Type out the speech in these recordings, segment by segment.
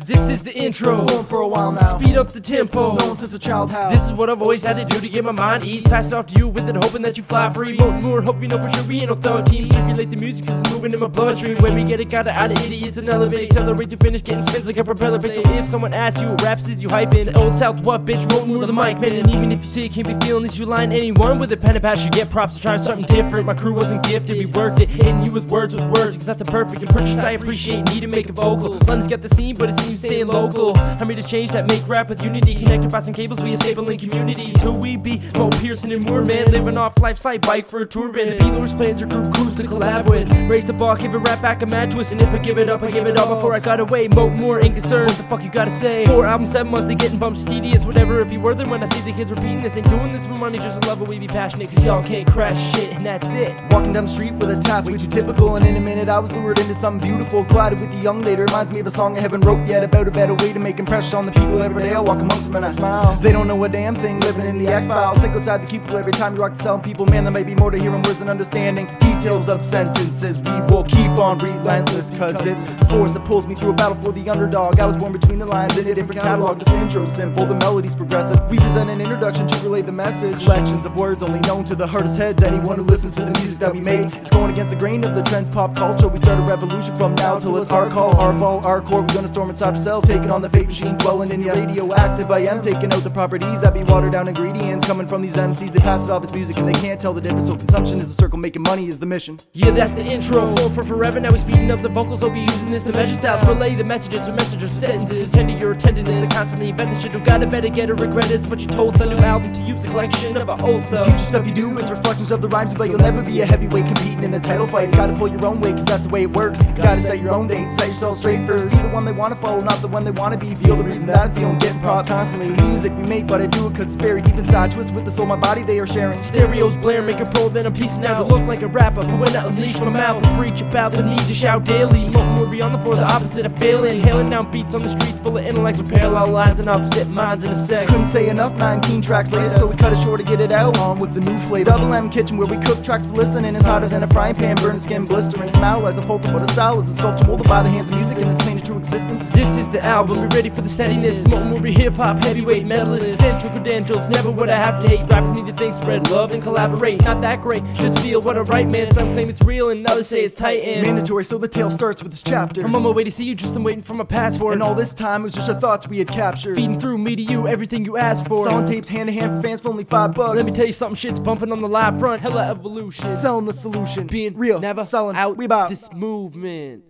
This is the intro. Going for a while now. Speed up the tempo. Known since a child how. This is what I've always had to do to get my mind eased. Pass it off to you with it, hoping that you fly free. Mote more, hope you know for sure we ain't no thug team. Circulate the music cause it's moving in my bloodstream. When we get it, got it out of idiots and elevate. Accelerate to finish, getting spins like a propeller, bitch. So if someone asks you what raps is you hyping, say old south what, bitch, Mote more the mic, man. And even if you say you can't be feeling this, you line anyone with a pen and pad should get props to trying something different. My crew wasn't gifted, we worked it, hitting you with words, it's not the perfect and purchase I appreciate, need to make a vocal. London's got the scene, but it seems staying local. I'm here to change that, make rap with unity. Connected by some cables, we escape in communities. Who we be? Mote, Pearson, and Moore, man. Living off life's light bike for a tour van. The Beatles plans or group crews to collab with. Raise the bar, give a rap back a mad twist. And if I give it up, I give it all before I got away. Mote more ain't concerned. What the fuck you gotta say? 4 albums, 7 months, they getting bumped tedious. Whatever it be worth it when I see the kids repeating this. Ain't doing this for money, just to love it. We be passionate, cause y'all can't crash shit, and that's it. Walking down the street with a task way too typical, and in a minute I was lured into something beautiful. Collided with a young lady, reminds me of a song I haven't wrote yet, about a better way to make impressions on the people every day. I walk amongst them and I smile. They don't know a damn thing, living in the X-Files. Think outside the cubicle every time you rock to selling people. Man, there may be more to hearing words than understanding details of sentences. We will keep on relentless, cause it's the force that pulls me through a battle for the underdog. I was born between the lines in a different catalog. This intro's simple, the melody's progressive. We present an introduction to relay the message. Collections of words only known to the hardest heads. Anyone who listens to the music that we make is going against the grain of the trends pop culture. We start a revolution from now till it's our call, our ball, our core. We're gonna storm inside ourselves, taking on the fake machine, dwelling in your radioactive. I am taking out the properties that be watered down ingredients coming from these MCs. They pass it off as music and they can't tell the difference. So consumption is a circle, making money is the mission. Yeah, that's the intro. Flow for forever, now we speeding up the vocals. I'll be using this to measure styles, relay the messages with messages, sentences. Attend to your attendance, they constantly invent the shit. You gotta better get it, regret it. It's what you told. It's a new album to use, a collection of our old stuff. Future stuff you do is reflections of the rhymes, but you'll never be a heavyweight competing in the title fights. Gotta pull your own weight, cause that's the way it works. Gotta set your own date, set yourself straight first. Be the one they wanna follow, not the one they wanna be. Feel the reason that I'm feeling, getting props constantly. The music we make, but I do it cause it's very deep inside. Twist with the soul, my body they are sharing. Stereos blare, make a pro, then I'm piecing out to look like a rapper. But when I unleash my mouth and preach about the need to shout daily. Mote more be on the floor, the opposite of failing. Hailing down beats on the streets full of intellects with parallel lines and opposite minds in a sec. Couldn't say enough, 19 tracks later, so we cut it short to get it out on with the new flavor. Double M Kitchen where we cook tracks for listening. It's hotter than a frying pan, burning skin, blistering. Smile as a photo, but a style is a sculpture molded by the hands of music and it's plain to true existence. This is the album, we ready for the steadiness. Mote more be hip-hop, heavyweight medalists. Central credentials, never would I have to hate. Rappers need to think, spread love and collaborate. Not that great, just feel what I write, man. Some claim it's real and others say it's tight and mandatory, so the tale starts with this chapter. I'm on my way to see you, just I'm waiting for my passport. And all this time it was just our thoughts we had captured. Feeding through me to you, everything you asked for. Selling tapes hand to hand for fans for only $5. Let me tell you something, shit's bumping on the live front. Hella evolution. Selling the solution. Being real, never selling out we bout this movement.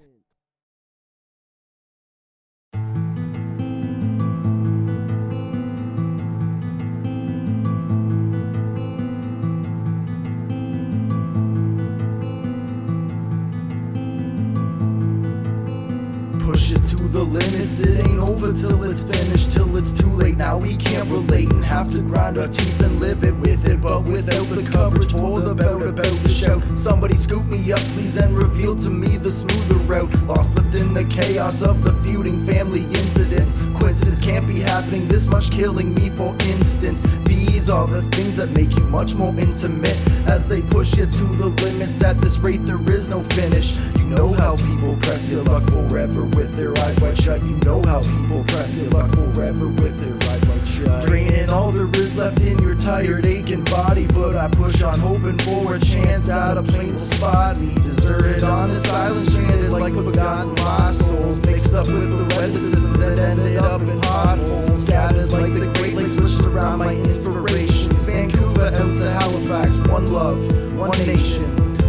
Push it to the limits, it ain't over till it's finished, till it's too late. Now we can't relate and have to grind our teeth and live it with it, but without the coverage for the bout about to shout. Somebody scoop me up please and reveal to me the smoother route. Lost within the chaos of the feuding family incidents. Coincidence can't be happening, this much killing me for instance. These are the things that make you much more intimate as they push you to the limits. At this rate there is no finish. You know how people press your luck forever with their eyes wide shut. You know how people press your luck forever with their eyes wide shut. Draining all there is left in your tired aching body, but I push on hoping for a chance that a plane will spot me. Deserted on this island, stranded like forgotten lost souls, mixed up with the weather systems that ended up in potholes. Scattered like the Great Lakes which surround my inspirations. Vancouver out to Halifax, one love, one nation.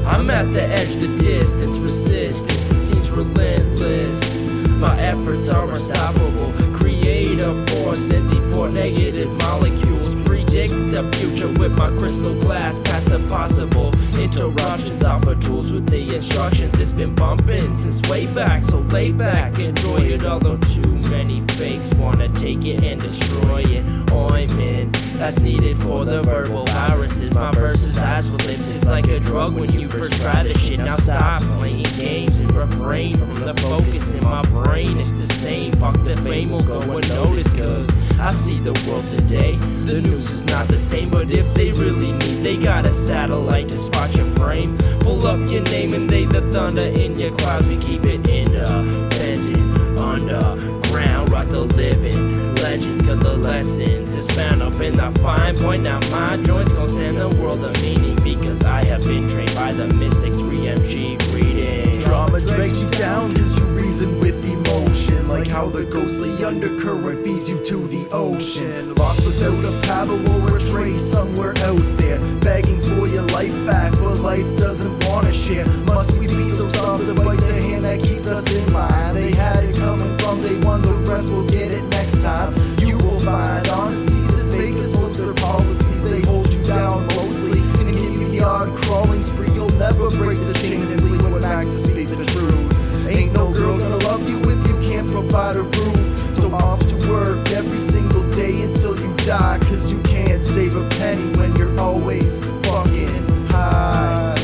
I'm at the edge, the distance, resistance, it seems relentless. My efforts are unstoppable. Create a force and deport negative molecules. Predict the future with my crystal glass past the possible interruptions. Offer tools with the instructions. It's been bumping since way back, so lay back, enjoy it. Although too many fakes wanna take it and destroy it. Ointment that's needed for the verbal viruses. My verses eyes will live like a drug when you first try this shit. Now stop playing games and refrain from the focus in my brain. It's the same, fuck the fame, will go unnoticed, cause I see the world today. The news is not the same, but if they really need, they got a satellite to spot your frame. Pull up your name and they the thunder in your clouds. We keep it independent, underground, rock the living legends, cause the lessons is found up in the fine point. Now my joints gon' send the world a meaning, because I have been trained by the mystic 3MG reading. Drama drags you down cause you reason with emotion, like how the ghostly undercurrent feeds you to the ocean. Lost without a paddle or a trace somewhere out there, begging for your life back, but life doesn't wanna share. Must we be so soft to bite the hand that keeps us in line? They had it coming from day one, the rest will get it next time. You will find honesty's as fake as most their policies. They hold you down mostly and give you the odd crawling spree. You'll never break the chain and leave what max to speak the truth. Ain't no girl gonna love you if you can't provide a roof. So off to work every single day until you die, cause you can't save a penny when you're always fucking high.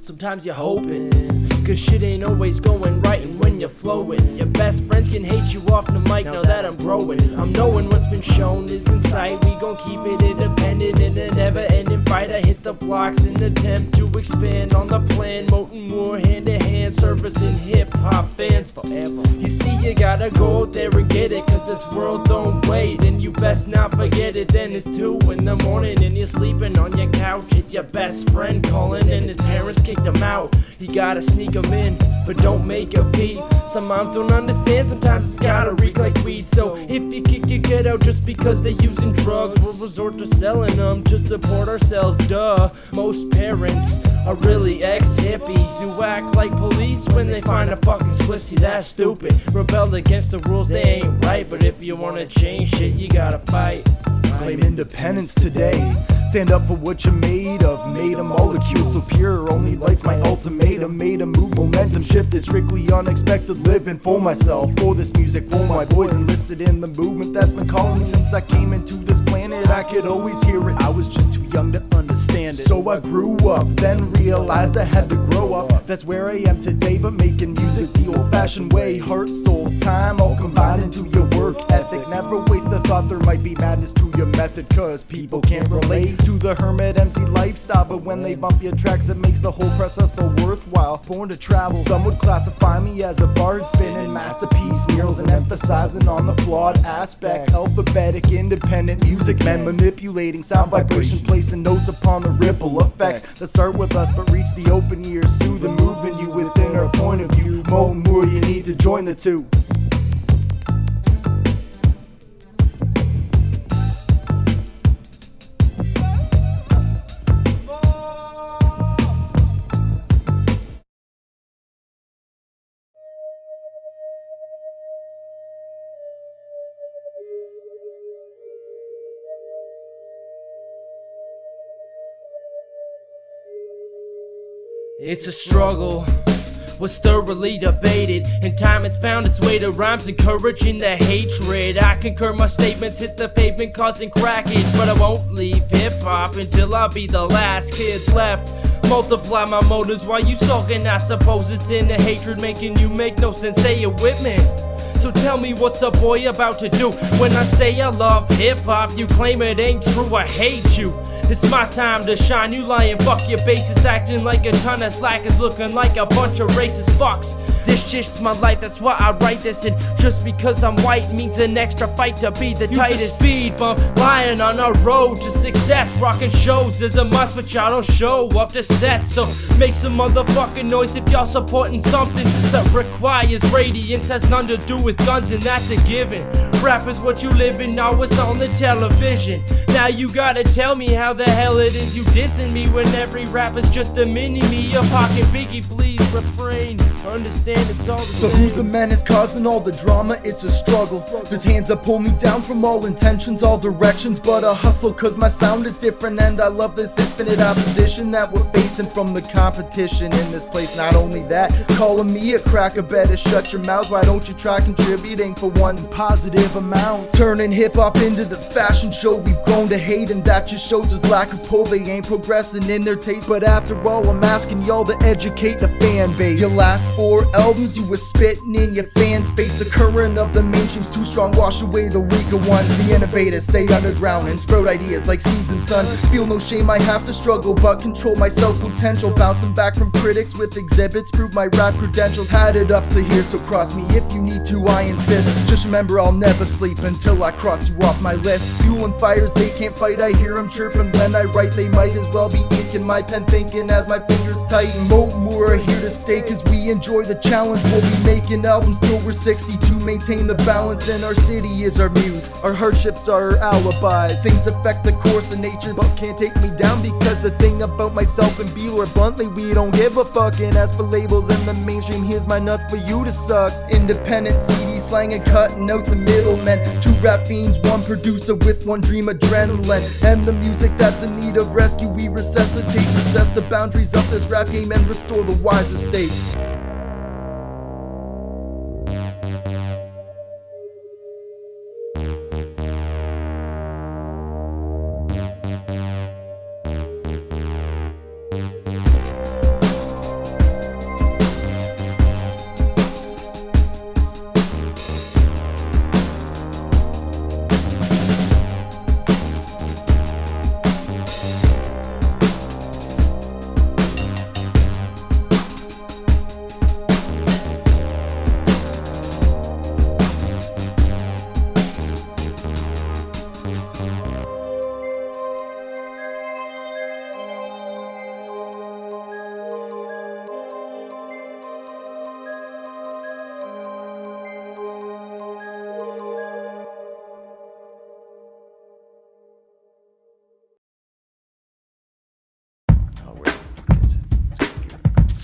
Sometimes you're hoping, cause shit ain't always going right. And when you're flowing, your best friends can hate you off the mic. Now that I'm growing, I'm knowing what's been shown is in sight. We gon' keep it independent in a never-ending fight. I hit the blocks in an attempt to expand on the plan. Mote and Moore, hand-to-hand, servicing hip-hop fans forever. You see, you gotta go out there and get it, cause this world don't wait. And you best not forget it. Then it's 2 in the morning and you're sleeping on your couch. It's your best friend calling and his parents kicked him out. You gotta sneak him in, but don't make a peep. Some moms don't understand, sometimes it's gotta reek like weed. So if you kick your kid out just because they're using drugs, we'll resort to selling them to support ourselves, duh. Most parents are really ex-hippies who act like police when they find a fucking spliff. See, that's stupid. Rebel against the rules, they ain't right. But if you wanna change shit, you gotta fight. Claim independence today. Stand up for what you're made of. Made a molecule so pure, only lights my ultimatum. Made a move, momentum shifted, strictly unexpected. Living for myself, for this music, for my boys. Enlisted in the movement that's been calling me since I came into this planet. I could always hear it, I was just too young to understand it. So I grew up, then realized I had to grow up. That's where I am today, but making music the old-fashioned way. Heart, soul, time, all combined into your work ethic. Never waste the thought there might be madness to your method, cause people can't relate to the hermit MC lifestyle. But when they bump your tracks, it makes the whole process so worthwhile. Born to travel, some would classify me as a bard, spinning masterpiece murals and emphasizing on the flawed aspects. Alphabetic, independent music men, manipulating sound vibration, placing notes upon the ripple effects that start with us but reach the open ears, soothe and moving you within our point of view. Mote and Moore, you need to join the two. It's a struggle, was thoroughly debated. In time it's found its way to rhymes encouraging the hatred. I concur, my statements hit the pavement causing crackage. But I won't leave hip-hop until I be the last kid left. Multiply my motives while you sulking. I suppose it's in the hatred making you make no sense. Say it with me. So tell me what's a boy about to do? When I say I love hip-hop, you claim it ain't true. I hate you. It's my time to shine. You lying, fuck your basis, acting like a ton of slackers, looking like a bunch of racist fucks. This shit's my life, that's why I write this. And just because I'm white means an extra fight to be the tightest. Use a speed bump, lying on our road to success. Rocking shows is a must, but y'all don't show up to set. So make some motherfucking noise if y'all supporting something that requires radiance. Has none to do with guns, and that's a given. Rap is what you live in, now it's on the television. Now you gotta tell me how the hell it is you dissing me when every rapper's just a mini-me. Your pocket Biggie, please refrain. Understand it's all the same. So who's the menace causing all the drama? It's a struggle. There's hands that pull me down from all intentions, all directions, but a hustle cause my sound is different. And I love this infinite opposition that we're facing from the competition in this place. Not only that, calling me a cracker, better shut your mouth. Why don't you try contributing for one's positive amounts? Turning hip-hop into the fashion show we've grown to hate, and that just shows us lack of pull. They ain't progressing in their taste, but after all I'm asking y'all to educate the fan base. Your last 4 albums you were spitting in your fans' face. The current of the mainstream's too strong, wash away the weaker ones. The innovators stay underground and sprout ideas like seeds in sun. Feel no shame, I have to struggle but control my self-potential. Bouncing back from critics with exhibits, prove my rap credentials. Had it up to here, so cross me if you need to, I insist. Just remember I'll never sleep until I cross you off my list. Fueling fires they can't fight, I hear them chirping when I write. They might as well be inking my pen, thinking as my fingers tighten. Mote are here to stay cause we enjoy the challenge. We'll be making albums till we're 60 to maintain the balance. And our city is our muse, our hardships are our alibis. Things affect the course of nature but can't take me down, because the thing about myself and Beeler, bluntly, we don't give a fuck. And as for labels and the mainstream, here's my nuts for you to suck. Independent CD slang and cutting out the middlemen. 2 rap fiends, 1 producer with 1 dream, adrenaline. And the music that's in need of rescue, we resuscitate, recess the boundaries of this rap game and restore the wise estates.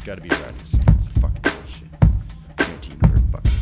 Gotta be around here somewhere. It's fucking bullshit. Guarantee you we're fucking.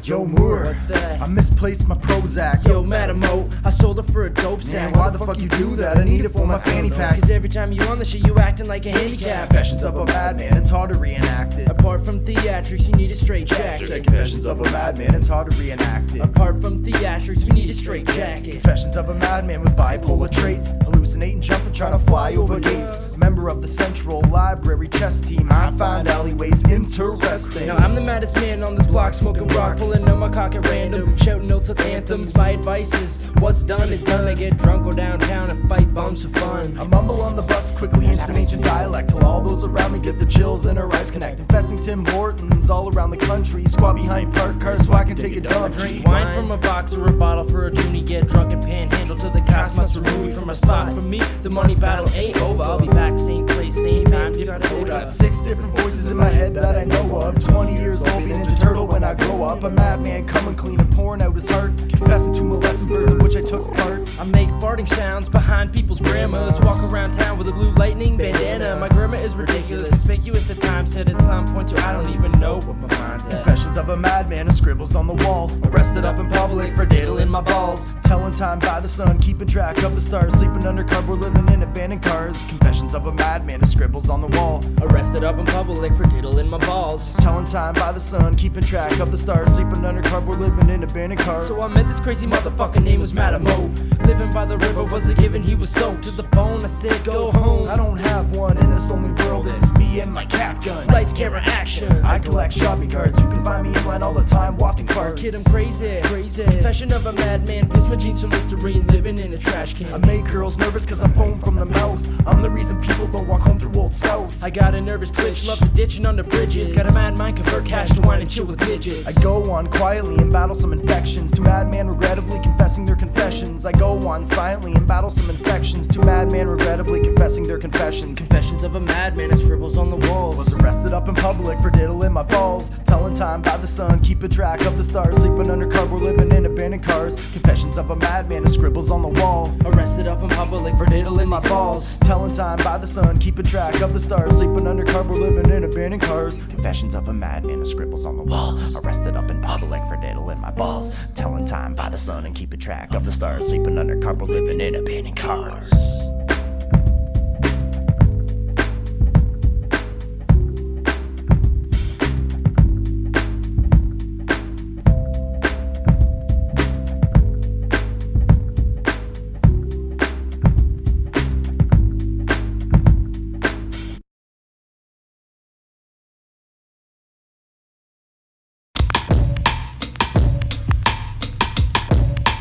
Yo, Moore, What's that? I misplaced my Prozac. Yo, Madam Mote, I sold it for a dope sack. Man, why the fuck you do that? I need it for my fanny pack. Cause every time you on the shit, you acting like a handicap. Confessions of a madman, it's hard to reenact it. Apart from theatrics, you need a straight jacket. Say confessions of a madman, it's hard to reenact it. Apart from theatrics, we need a straight jacket. Confessions of a madman with bipolar traits, hallucinating, jumping, trying to fly over gates. Member of the Central Library chess team, I find alleyways interesting. Now I'm the maddest man on this block, smoking rock, pulling out my cock at random, shouting notes of anthems. My advice is, what's done is done. I get drunk, go downtown and fight bums for fun. I mumble on the bus quickly in some ancient dialect, till all those around me get the chills and our eyes connect. Confessing Tim Hortons all around the country, squat behind parked cars so I can take a dump. Drink wine from a box or a bottle for a toonie, get drunk and panhandle till the cops must remove me from my spot. For me, the money battle ain't over. I'll be back, same place, same time, different quota. Got 6 different voices in my head that I know of. 20 years old, be Ninja Turtle when I grow up. A madman coming clean and pouring out his heart, confessing to molesting birds in which I took part. I make farting sounds behind people's grandmas, walk around town with a blue lightning bandana. My grammar is ridiculous, conspicuous at times, said at some point too I don't even know what my mind's at. Confessions of a madman and scribbles on the wall, arrested up in public for diddling my balls. Telling time by the sun, keeping track of the stars, sleeping under cardboard, living in a abandoned cars. Confessions of a madman who scribbles on the wall. Arrested up in public for diddling my balls. Telling time by the sun, keeping track of the stars. Sleeping under cardboard, living in abandoned cars. So I met this crazy motherfucker name was Mote. Living by the river was a given, he was soaked to the bone. I said go home. I don't have one in this lonely world, it's me and my cap gun. Lights, camera, action. I collect shopping cards, you can find me in line all the time, wafting farts. Kid, I'm crazy. Confession of a madman, piss my jeans from Listerine, living in a trash can. I make girls nervous cause I foam from the mouth. I'm the reason people don't walk home through Old South. I got a nervous twitch, love the ditching under bridges. Got a mad mind, convert cash to wine and chill with bitches. I go on quietly and battle some infections. To madman regrettably confessing their confessions. I go on silently and battle some infections. To madman regrettably confessing their confessions. Confessions of a madman and scribbles on the walls. Was arrested up in public for diddling my balls. Telling time by the sun, keeping track of the stars. Sleeping under cardboard, living in abandoned cars. Confessions of a madman and scribbles on the wall. Arrested up in public for diddling my balls. Telling time by the sun, keeping track of the stars. Sleeping under cardboard, living in abandoned cars. Confessions of a madman and scribbles on the wall. Arrested up in public for diddling my balls. Telling time by the sun and keeping track of the stars. Sleeping under cardboard, living in abandoned cars.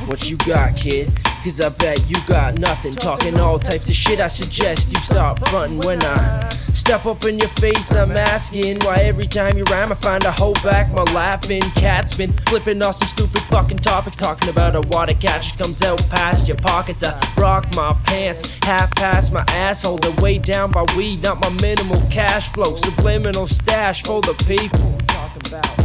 What you got, kid? Cause I bet you got nothing. Talking all types of shit, I suggest you stop frontin' when I step up in your face. I'm asking why every time you rhyme I find I hold back my laughing. Cat's been flipping off some stupid fucking topics, talking about a water catch comes out past your pockets. I rock my pants half past my asshole. They're way down by weed, not my minimal cash flow. Subliminal stash for the people. Talking about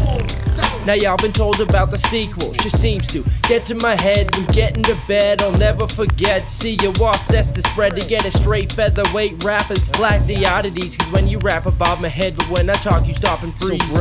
now y'all been told about the sequel. She seems to get to my head when getting to bed. I'll never forget. See you all sets the spread to get it straight. Featherweight rappers lack the oddities, cause when you rap above my head, but when I talk you stop and freeze. So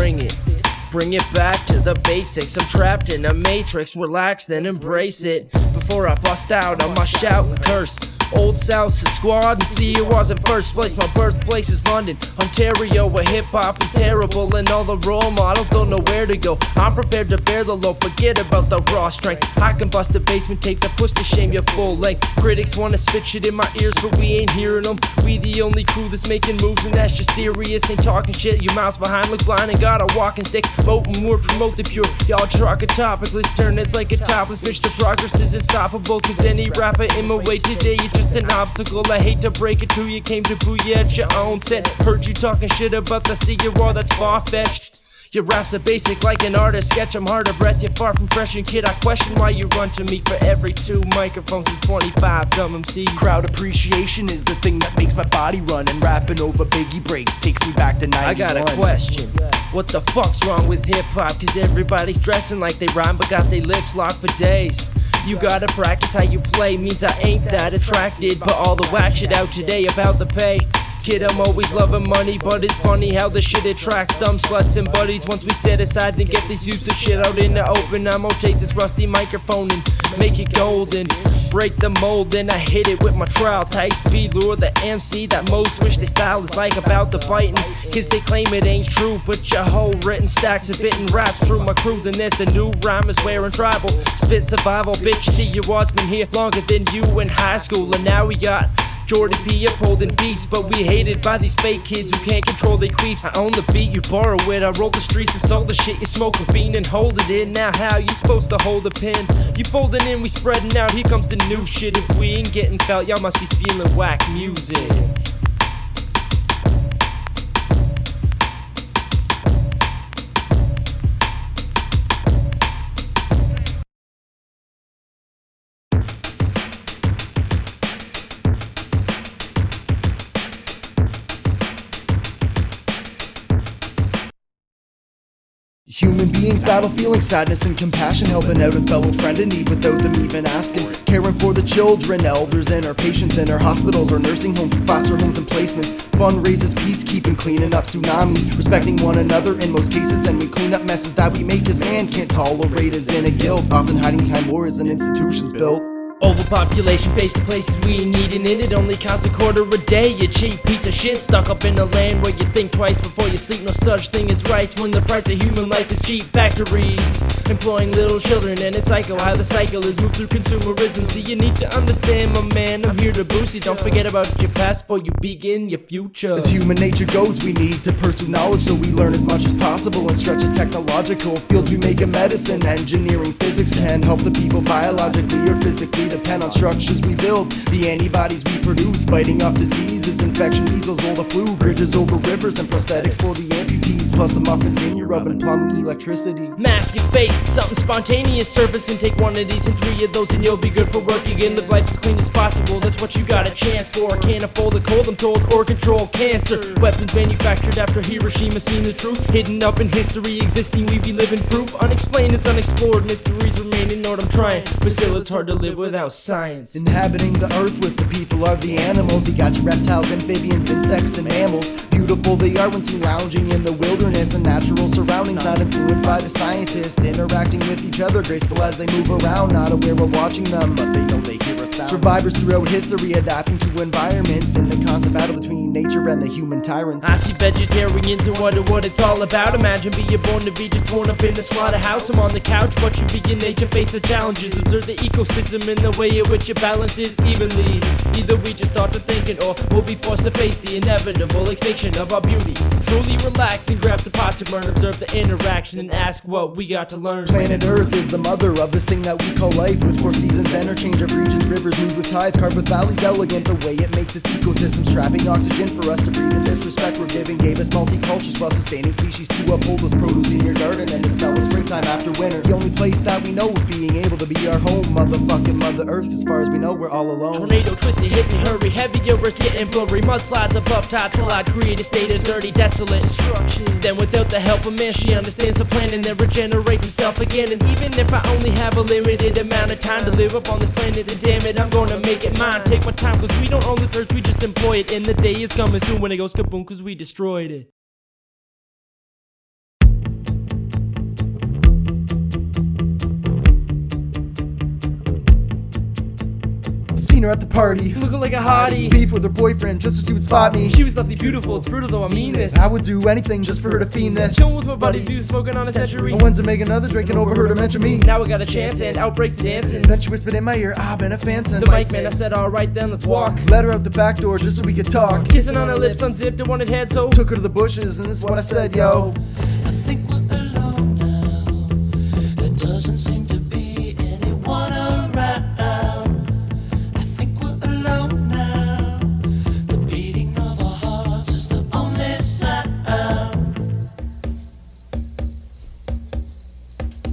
bring it back to the basics. I'm trapped in a matrix, relax then embrace it. Before I bust out, I must shout and curse Old South's a squad and see it was in first place. My birthplace is London, Ontario, where hip-hop is terrible and all the role models don't know where to go. I'm prepared to bear the load, forget about the raw strength. I can bust a basement tape that puts to shame your full length. Critics wanna spit shit in my ears but we ain't hearing them. We the only crew that's making moves and that's just serious. Ain't talking shit, your mouth's behind, look blind and got a walking stick. Mote and Moore promote the pure, y'all truck a topic. Let's turn it's like a topless bitch. The progress is unstoppable cause any rapper in my way today is just an obstacle. I hate to break it to you, came to boo you at your own set. Heard you talking shit about the CUR, that's far-fetched. Your raps are basic like an artist sketch. I'm hard of breath, you're far from fresh and kid. I question why you run to me for every 2 microphones is 25 dumb MCs. Crowd appreciation is the thing that makes my body run, and rapping over Biggie breaks takes me back to 91. I got a question. What the fuck's wrong with hip-hop? Cause everybody's dressing like they rhyme but got their lips locked for days. You gotta practice how you play, means I ain't that attracted. But all the whack shit out today about the pay. Kid, I'm always loving money, but it's funny how the shit attracts dumb sluts and buddies. Once we set aside and get this useless shit out in the open, I'm gonna take this rusty microphone and make it golden. Break the mold, then I hit it with my trowel. Tight speed lure the MC that most wish their style is like about the biting. Cause they claim it ain't true, but your whole written stacks of bitten raps through my crew. Then there's the new rhymers wearing tribal. Spit survival, bitch, see you all's been here longer than you in high school. And now we got Jordan P. upholding beats, but we hated by these fake kids who can't control their queefs. I own the beat, you borrow it. I roll the streets and sold the shit. You smoke a bean and hold it in. Now how you supposed to hold a pen? You folding in, we spreading out. Here comes the new shit. If we ain't getting felt, y'all must be feeling whack music. Human beings battle feeling sadness and compassion, helping out a fellow friend in need without them even asking. Caring for the children, elders, and our patients in our hospitals or nursing homes, foster homes and placements. Fundraisers, peacekeeping, cleaning up tsunamis, respecting one another in most cases, and we clean up messes that we make, cause man can't tolerate us in a guilt, often hiding behind wars and institutions built Overpopulation, face the places we ain't needing in it. Only costs $0.25 a day, you cheap piece of shit. Stuck up in a land where you think twice before you sleep. No such thing as rights when the price of human life is cheap. Factories employing little children, and it's psycho how the cycle is moved through consumerism. See, you need to understand, my man, I'm here to boost you. Don't forget about your past before you begin your future. As human nature goes, we need to pursue knowledge, so we learn as much as possible and stretch the technological fields we make in medicine. Engineering, physics can help the people biologically or physically. Depend on structures we build, the antibodies we produce, fighting off diseases, infection, measles, or the flu. Bridges over rivers and prosthetics for the amputees, plus the muffins in your oven, plumbing, electricity. Mask your face, something spontaneous surface, and take one of these and 3 of those and you'll be good for work again. Live life as clean as possible, that's what you got a chance for. Can't afford the cold, I'm told, or control cancer. Weapons manufactured after Hiroshima, seen the truth. Hidden up in history, existing, we be living proof. Unexplained, it's unexplored, mysteries remain, ignored. I'm trying, but still it's hard to live without science. Inhabiting the earth with the people are the animals. You got your reptiles, amphibians, insects, and mammals. Beautiful they are when seen lounging in the wilderness and natural surroundings, not influenced by the scientists. Interacting with each other, graceful as they move around, not aware we're watching them, but they know they hear a sound. Survivors throughout history adapting to environments in the constant battle between nature and the human tyrants. I see vegetarians and wonder what it's all about. Imagine being born to be just torn up in the slaughterhouse. I'm on the couch, but you begin nature, face the challenges. Observe the ecosystem in the way in which it balances evenly. Either we just start to thinking, or we'll be forced to face the inevitable extinction of our beauty. Truly relax and grab some pot to burn. Observe the interaction and ask what we got to learn. Planet Earth is the mother of this thing that we call life, with 4 seasons, interchange of regions, rivers move with tides, carved with valleys, elegant the way it makes its ecosystems, trapping oxygen for us to breathe. In this respect we're giving, gave us multicultures while sustaining species to uphold those produce in your garden and to sell us springtime after winter. The only place that we know of being able to be our home, motherfucking Mother Earth. As far as we know, we're all alone. Tornado, twisty, hits me, hurry, heavier, it's getting blurry. Mudslides above tides collide, create a state of dirty, desolate destruction. Then without the help of man, she understands the plan and then regenerates itself again. And even if I only have a limited amount of time to live up on this planet, then damn it, I'm gonna make it mine. Take my time, cause we don't own this earth, we just employ it. And the day is coming soon when it goes kaboom, cause we destroyed it. Seen her at the party, Looking like a hottie, beef with her boyfriend just so she would spot me. she was nothing beautiful, it's brutal though I mean this. I would do anything just for her to fiend this. Chillin' with my buddies, dude, smoking on a century. I went to make another drink and overheard her mention me. Now I got a chance and outbreaks the dancing. Then she whispered in my ear, I've been a fan since. The mic man, I said alright then, let's walk. Let her out the back door just so we could talk. Kissing on her lips, unzipped her wanted head, so Took her to the bushes and this is what I said, yo. I think we're alone now. There doesn't seem to be anyone around. I think we're alone now. The beating of our hearts is the only sound.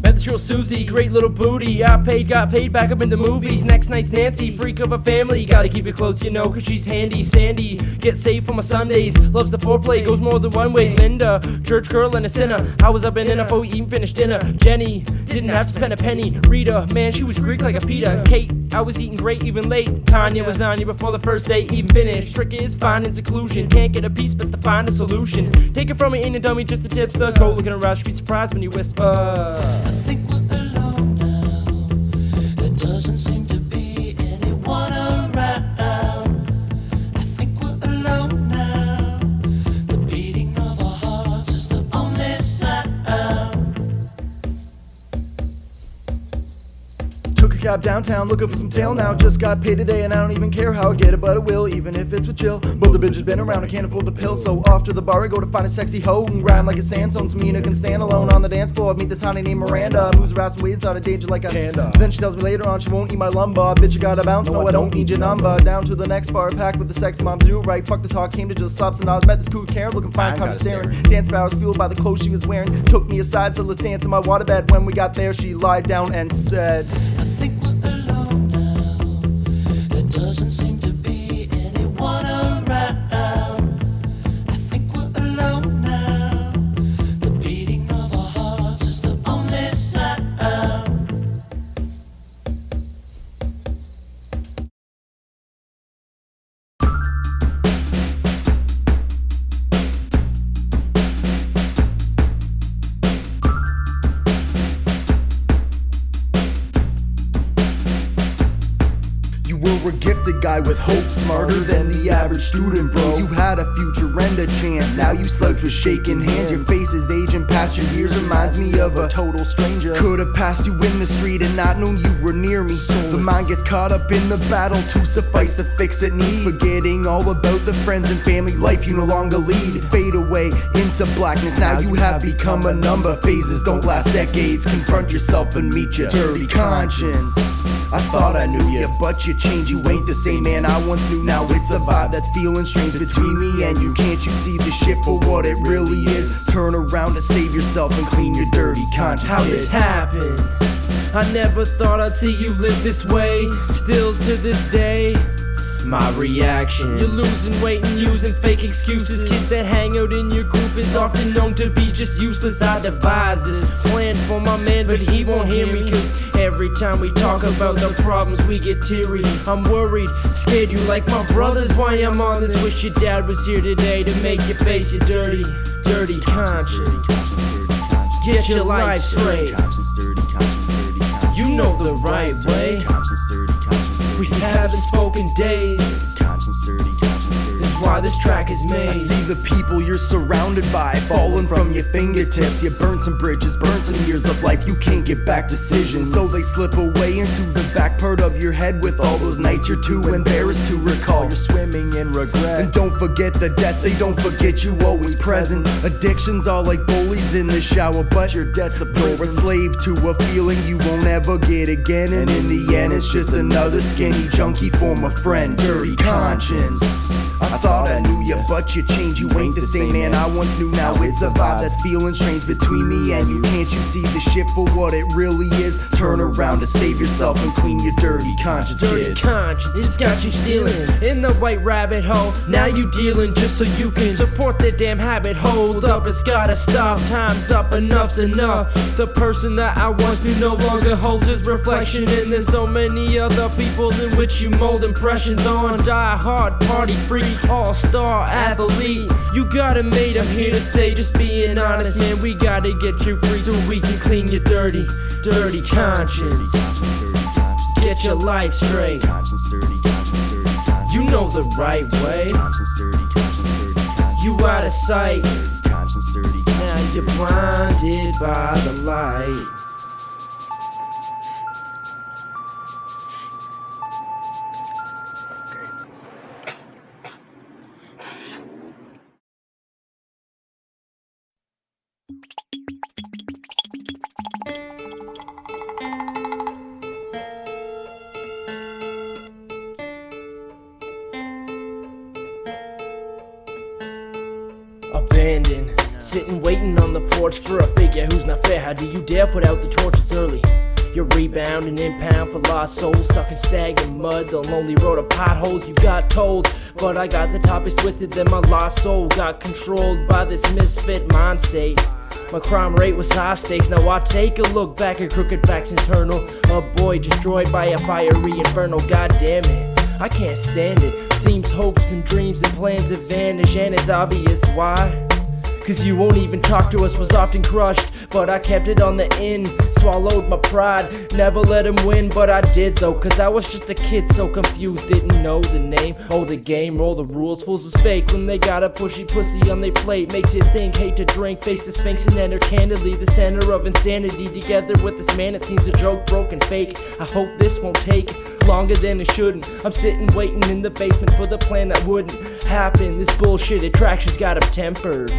met this girl Susie, great little booty. I paid, got paid, back up in the movies. Next night's Nancy, freak of a family. Gotta keep it close, you know, cause she's handy. Sandy, get saved for my Sundays. Loves the foreplay, goes more than one way. Linda, church girl and a sinner. I was up and in a before we even finished dinner. Jenny, didn't have to spend a penny. Rita, man, she was Greek like a pita. Kate, I was eating great even late. Tanya was on you before the first day even finished. Trick is finding seclusion. Can't get a piece, best to find a solution. Take it from me, ain't a dummy, just a tipster. Go looking around, she'd be surprised when you whisper. I think we're alone now. There doesn't seem to be anyone around. I think we're alone now. The beating of our hearts is the only sound. Took a cab downtown looking for some tail now. Just got paid today and I don't even care how I get it, but I will, even if it's with chill. Both the bitches been around, I can't afford the pill, so off to the bar I go to find a sexy hoe and grind like a sandstone so Mina can stand alone on the dance floor. Meet this honey named Miranda, moves around some ways out of danger like a panda. Then she tells me later on she won't eat my lumbar. Bitch, you gotta bounce, no I don't need your number. Down to the next bar, packed with the sexy mom to do it right. Fuck the talk, came to just stops and I was met this cool Karen looking fine, kinda staring. Dance powers fueled by the clothes she was wearing. Took me aside, so let's dance in my waterbed. When we got there, she lied down and said, I think we're alone now. There doesn't seem to be anyone around. I think we're alone now. The beating of our hearts is the only sound. die with hope, smarter than the average student, bro. You had a future and a chance, now you slouch with shaking hands. Your face is aging past your years, reminds me of a total stranger. Could've passed you in the street and not known you were near me. The mind gets caught up in the battle to suffice the fix it needs, forgetting all about the friends and family life you no longer lead. Fade away into blackness, now you have become a number. Phases don't last decades, confront yourself and meet your dirty conscience. I thought I knew you, but you changed, you ain't the same man I once knew. Now it's a vibe that's feeling strange between me and you. Can't you see the shit for what it really is? Turn around to save yourself and clean your dirty conscience. How this happened? I never thought I'd see you live this way. Still to this day, my reaction. You're losing weight and using fake excuses. Kids that hang out in your group is often known to be just useless. I devised this plan for my man, but he won't hear me, cause every time we talk about the problems we get teary. I'm worried, scared you like my brothers. Why I'm on this? Wish your dad was here today to make you face your dirty conscience. Get your life straight. You know the right way. We haven't spoken days. This is why this track is made. I see the people you're surrounded by falling from your fingertips. You burn some bridges, burn some years of life, you can't get back decisions. So they slip away into the back part of your head with all those nights you're too embarrassed to recall. You're swimming in regret. And don't forget the debts, they don't forget you always present. Addictions are like bullies in the shower, but your debt's the prison. You're a slave to a feeling you won't ever get again, and in the end it's just another skinny junkie form of friend. Dirty conscience. I thought I knew you, but you changed, you ain't the same man I once knew. Now it's a vibe that's feeling strange between me and you. Can't you see the shit for what it really is? Turn around to save yourself and clean your dirty conscience, dirty conscience, it's got you stealing in the white rabbit hole. Now you dealing just so you can support that damn habit. Hold up, it's gotta stop, time's up, enough's enough. The person that I once knew no longer holds his reflection, and there's so many other people in which you mold impressions on. Die hard, party free, all-star athlete. You got it made, I'm here to say, just being honest, man, we gotta get you free so we can clean your dirty conscience. Get your life straight. You know the right way. You out of sight. Now you're blinded by the light. Abandoned, sitting waiting on the porch for a figure who's not fair. How do you dare put out the torches early? You're rebounding in pound for lost souls, stuck in stagnant mud, the lonely road of potholes. You got told, but I got the topics twisted, then my lost soul got controlled by this misfit mind state. My crime rate was high stakes, now I take a look back at crooked facts internal. A boy destroyed by a fiery inferno, god damn it, I can't stand it. Seems hopes and dreams and plans have vanished, and it's obvious why. Cause you won't even talk to us, was often crushed, but I kept it on the in. Swallowed my pride, never let him win, but I did though. Cause I was just a kid so confused, didn't know the name. Oh, the game, roll the rules, fools is fake when they got a pushy pussy on their plate. Makes you think, hate to drink, face the sphinx and enter candidly the center of insanity. Together with this man, it seems a joke, broken fake. I hope this won't take longer than it shouldn't. I'm sitting waiting in the basement for the plan that wouldn't happen. This bullshit attraction's got him tempered.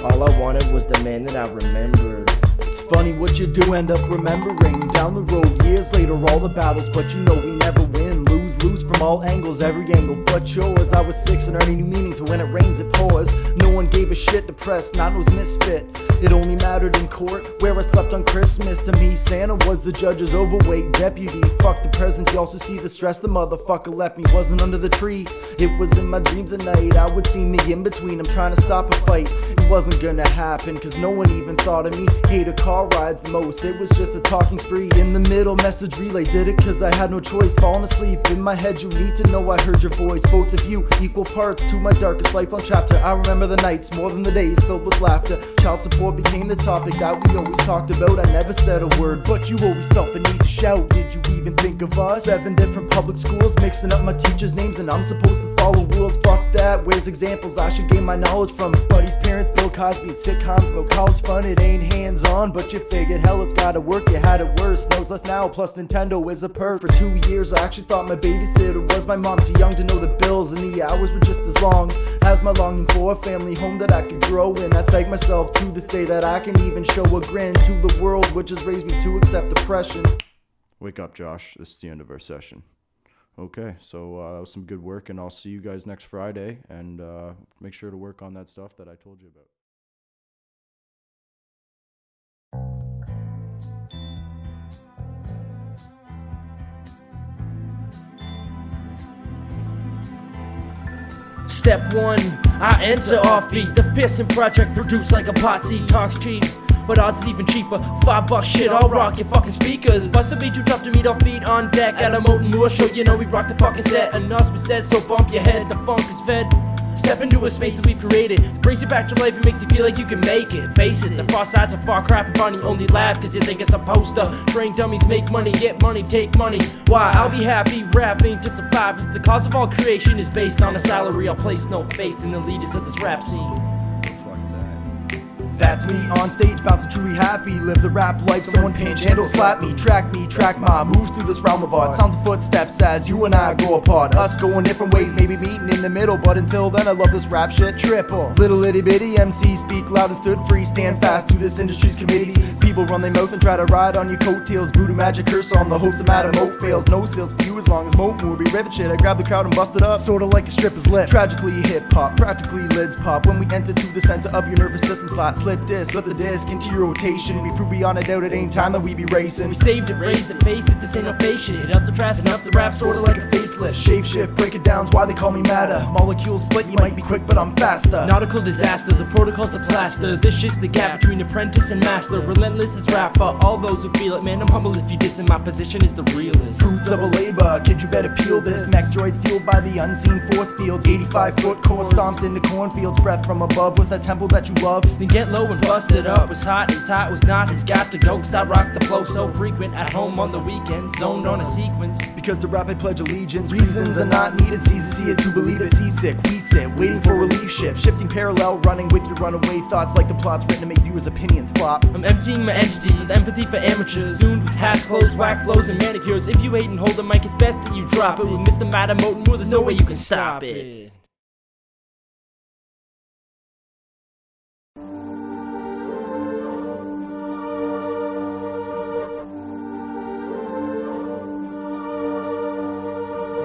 All I wanted was the man that I remembered. It's funny what you do end up remembering down the road, years later, all the battles, but you know we never win. Lose from all angles, every angle but yours. I was 6 and earning new meaning to when it rains it pours. No one gave a shit, depressed, not knows misfit. It only mattered in court, where I slept on Christmas. To me, Santa was the judge's overweight deputy. Fuck the present, you also see the stress the motherfucker left me. Wasn't under the tree, it was in my dreams at night. I would see me in between, I'm trying to stop a fight. It wasn't gonna happen, cause no one even thought of me. Hated car rides the most, it was just a talking spree. In the middle, message relay, did it cause I had no choice. Falling asleep in my my head, you need to know I heard your voice. Both of you, equal parts to my darkest lifelong chapter. I remember the nights more than the days filled with laughter. Child support became the topic that we always talked about. I never said a word, but you always felt the need to shout. Did you even think of us? 7 different public schools, mixing up my teachers' names, and I'm supposed to follow rules. Fuck that, where's examples I should gain my knowledge from? Buddy's parents, Bill Cosby, and sitcoms about college fun. It ain't hands-on, but you figured, hell, it's gotta work. You had it worse, knows less now, plus Nintendo is a perk. For 2 years, I actually thought my babysitter was my mom. Too young to know the bills, and the hours were just as long as my longing for a family home that I could grow in. I thank myself to this day that I can even show a grin to the world, which has raised me to accept oppression. Wake up, Josh. This is the end of our session. Okay, so that was some good work, and I'll see you guys next Friday, and make sure to work on that stuff that I told you about. Step 1, I enter offbeat. The Pearson project produced like a potsy. Talks cheap, but ours is even cheaper. $5 shit, I'll rock your fucking speakers. Bust the beat too tough to meet our feet on deck. At a Mote and Moore show, you know we rock the fucking set. Announcement says, so bump your head, the funk is fed. Step into a space that we've created. It brings you back to life and makes you feel like you can make it. Face it, the far sides are far crap and funny. Only laugh cause you think it's supposed to. Train dummies, make money, get money, take money. Why? I'll be happy rapping to survive. If the cause of all creation is based on a salary, I'll place no faith in the leaders of this rap scene. That's me on stage, bouncing truly happy. Live the rap life, someone panhandle, slap me, track my moves through this realm of art. Sounds of footsteps as you and I grow apart. Us going different ways, maybe meeting in the middle. But until then, I love this rap shit triple. Little itty bitty MC, speak loud and stood free. Stand fast to this industry's committees. People run their mouth and try to ride on your coattails. Voodoo magic curse on the hopes the matter Mote fails. No sales for you as long as Mote will be rivet shit. I grab the crowd and bust it up, sorta like a stripper's lip. Tragically hip hop, practically lids pop. When we enter to the center of your nervous system slot, slip disc, slip the disc into your rotation. We prove beyond a doubt it ain't time that we be racing. We saved it, raised it, face it, this ain't no fake shit. Hit up the traffic, up the rap, sorta like a facelift. Shape shift, break it down's why they call me matter. Molecules split, you might be quick, but I'm faster. Nautical disaster, the protocol's the plaster. This shit's the gap between apprentice and master. Relentless is rap for all those who feel it. Man, I'm humble if you diss it, my position is the realest. Fruits of a labor, kid, you better peel this. Mech droids fueled by the unseen force fields. 85-foot core stomped into cornfields. Breath from above with a temple that you love. Then get low and bust it up. Was hot, was not, has got to go. Cause I rock the flow so frequent. At home on the weekend, zoned on a sequence. Because to rap I pledge allegiance. Reasons are not needed, see it to believe it. Seasick, we sit, waiting for relief ship. Shifting parallel, running with your runaway thoughts. Like the plots written to make viewers' opinions flop. I'm emptying my entities with empathy for amateurs. Consumed with hats, clothes, whack flows, and manicures. If you hate and hold the mic, it's best that you drop it. With Mr. Madman, Mote and Moore, there's no way you can stop it.